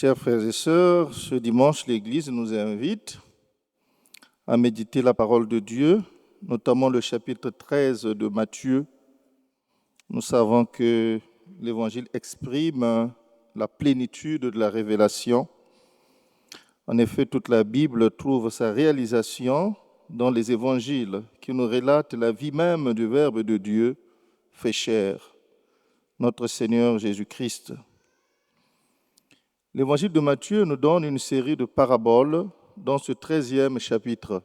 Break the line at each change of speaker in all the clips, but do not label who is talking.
Chers frères et sœurs, ce dimanche, l'Église nous invite à méditer la parole de Dieu, notamment le chapitre 13 de Matthieu. Nous savons que l'Évangile exprime la plénitude de la révélation. En effet, toute la Bible trouve sa réalisation dans les Évangiles qui nous relatent la vie même du Verbe de Dieu fait chair, notre Seigneur Jésus-Christ. L'Évangile de Matthieu nous donne une série de paraboles dans ce 13e chapitre.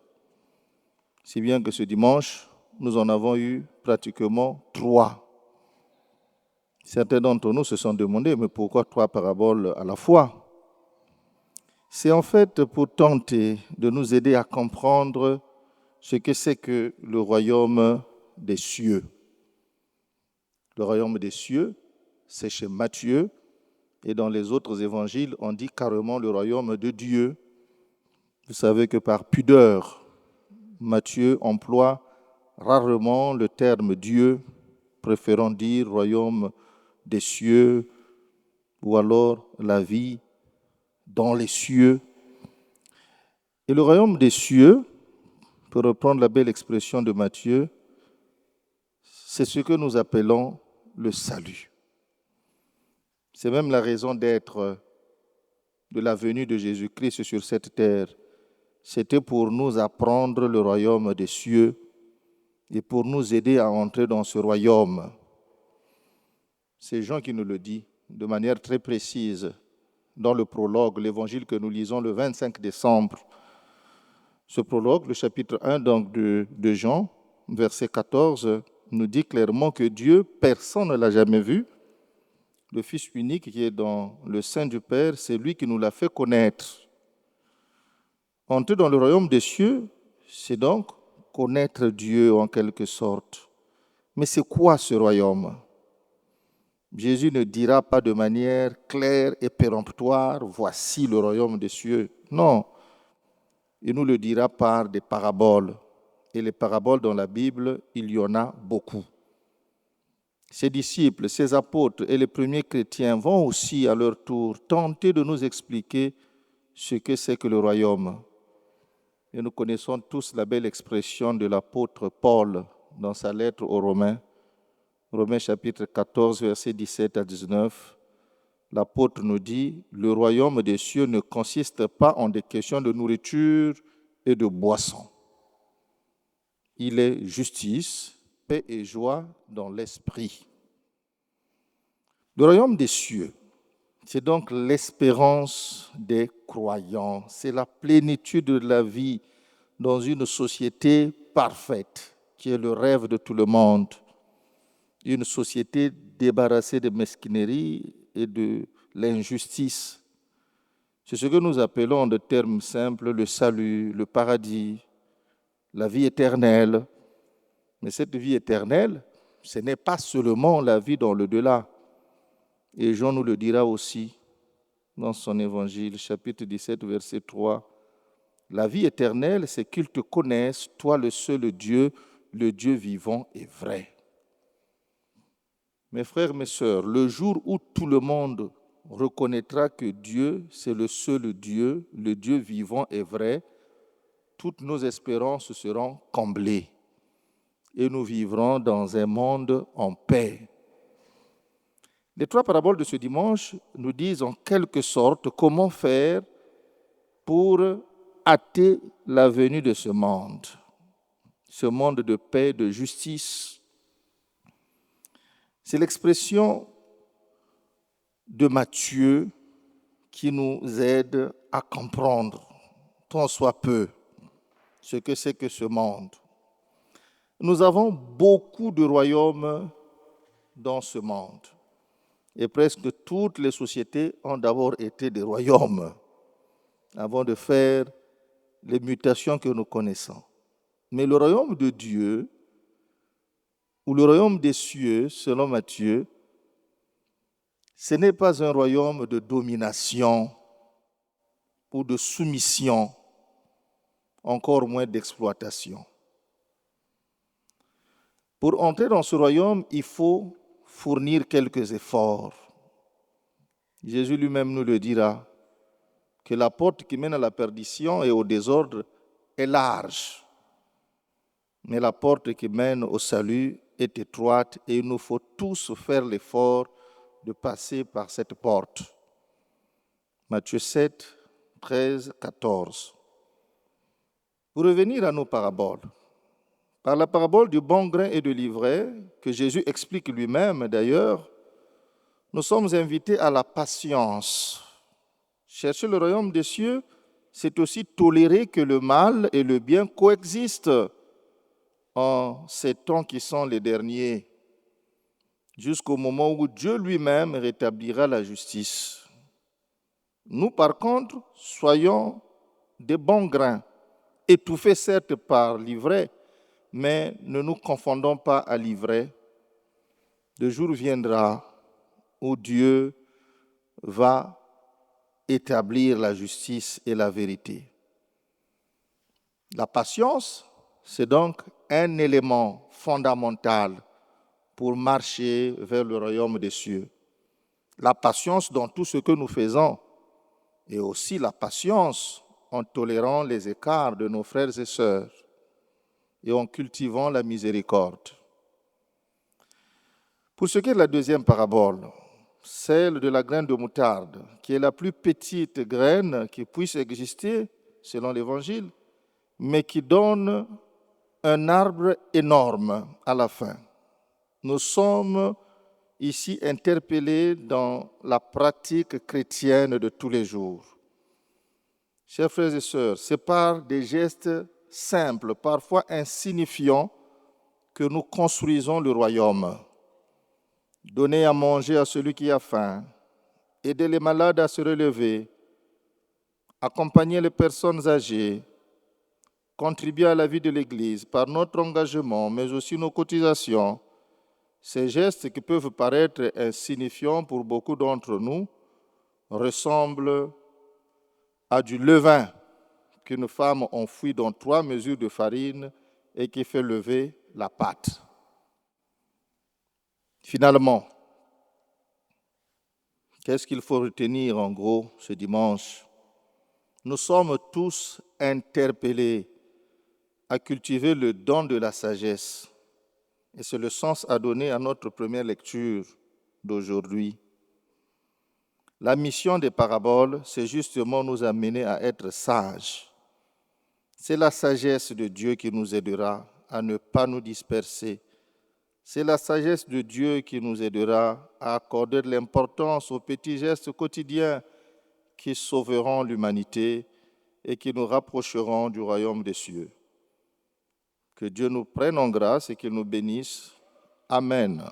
Si bien que ce dimanche, nous en avons eu pratiquement 3. Certains d'entre nous se sont demandé, mais pourquoi 3 paraboles à la fois? C'est en fait pour tenter de nous aider à comprendre ce que c'est que le royaume des cieux. Le royaume des cieux, c'est chez Matthieu, et dans les autres évangiles, on dit carrément le royaume de Dieu. Vous savez que par pudeur, Matthieu emploie rarement le terme Dieu, préférant dire royaume des cieux ou alors la vie dans les cieux. Et le royaume des cieux, pour reprendre la belle expression de Matthieu, c'est ce que nous appelons le salut. C'est même la raison d'être de la venue de Jésus-Christ sur cette terre. C'était pour nous apprendre le royaume des cieux et pour nous aider à entrer dans ce royaume. C'est Jean qui nous le dit de manière très précise dans le prologue, l'évangile que nous lisons le 25 décembre. Ce prologue, le chapitre 1 donc de Jean, verset 14, nous dit clairement que Dieu, personne ne l'a jamais vu. Le Fils unique qui est dans le sein du Père, c'est lui qui nous l'a fait connaître. Entrer dans le royaume des cieux, c'est donc connaître Dieu en quelque sorte. Mais c'est quoi ce royaume? Jésus ne dira pas de manière claire et péremptoire, voici le royaume des cieux. Non, il nous le dira par des paraboles. Et les paraboles dans la Bible, il y en a beaucoup. Ses disciples, ses apôtres et les premiers chrétiens vont aussi à leur tour tenter de nous expliquer ce que c'est que le royaume. Et nous connaissons tous la belle expression de l'apôtre Paul dans sa lettre aux Romains. Romains chapitre 14, versets 17 à 19. L'apôtre nous dit, le royaume des cieux ne consiste pas en des questions de nourriture et de boisson. Il est justice, paix et joie dans l'esprit. Le royaume des cieux, c'est donc l'espérance des croyants. C'est la plénitude de la vie dans une société parfaite, qui est le rêve de tout le monde. Une société débarrassée de mesquinerie et de l'injustice. C'est ce que nous appelons en de termes simples le salut, le paradis, la vie éternelle. Mais cette vie éternelle, ce n'est pas seulement la vie dans l'au-delà. Et Jean nous le dira aussi dans son évangile, chapitre 17, verset 3. La vie éternelle, c'est qu'ils te connaissent, toi le seul Dieu, le Dieu vivant et vrai. Mes frères, mes sœurs, le jour où tout le monde reconnaîtra que Dieu, c'est le seul Dieu, le Dieu vivant et vrai, toutes nos espérances seront comblées et nous vivrons dans un monde en paix. Les 3 paraboles de ce dimanche nous disent en quelque sorte comment faire pour hâter la venue de ce monde de paix, de justice. C'est l'expression de Matthieu qui nous aide à comprendre, tant soit peu, ce que c'est que ce monde. Nous avons beaucoup de royaumes dans ce monde. Et presque toutes les sociétés ont d'abord été des royaumes avant de faire les mutations que nous connaissons. Mais le royaume de Dieu, ou le royaume des cieux, selon Matthieu, ce n'est pas un royaume de domination ou de soumission, encore moins d'exploitation. Pour entrer dans ce royaume, il faut fournir quelques efforts. Jésus lui-même nous le dira. que la porte qui mène à la perdition et au désordre est large, mais la porte qui mène au salut est étroite et il nous faut tous faire l'effort de passer par cette porte. Matthieu 7, 13, 14. Pour revenir à nos paraboles, par la parabole du bon grain et de l'ivraie, que Jésus explique lui-même d'ailleurs, nous sommes invités à la patience. Chercher le royaume des cieux, c'est aussi tolérer que le mal et le bien coexistent en ces temps qui sont les derniers, jusqu'au moment où Dieu lui-même rétablira la justice. Nous, par contre, soyons des bons grains, étouffés certes par l'ivraie, mais ne nous confondons pas à l'ivraie. Le jour viendra où Dieu va établir la justice et la vérité. La patience, c'est donc un élément fondamental pour marcher vers le royaume des cieux. La patience dans tout ce que nous faisons et aussi la patience en tolérant les écarts de nos frères et sœurs et en cultivant la miséricorde. Pour ce qui est de la deuxième parabole, celle de la graine de moutarde, qui est la plus petite graine qui puisse exister selon l'Évangile, mais qui donne un arbre énorme à la fin. Nous sommes ici interpellés dans la pratique chrétienne de tous les jours. Chers frères et sœurs, c'est par des gestes simples, parfois insignifiants, que nous construisons le royaume. Donner à manger à celui qui a faim, aider les malades à se relever, accompagner les personnes âgées, contribuer à la vie de l'Église par notre engagement, mais aussi nos cotisations. Ces gestes qui peuvent paraître insignifiants pour beaucoup d'entre nous ressemblent à du levain qu'une femme enfouit dans 3 mesures de farine et qui fait lever la pâte. Finalement, qu'est-ce qu'il faut retenir en gros ce dimanche? Nous sommes tous interpellés à cultiver le don de la sagesse. Et c'est le sens à donner à notre première lecture d'aujourd'hui. La mission des paraboles, c'est justement nous amener à être sages. C'est la sagesse de Dieu qui nous aidera à ne pas nous disperser. C'est la sagesse de Dieu qui nous aidera à accorder de l'importance aux petits gestes quotidiens qui sauveront l'humanité et qui nous rapprocheront du royaume des cieux. Que Dieu nous prenne en grâce et qu'il nous bénisse. Amen.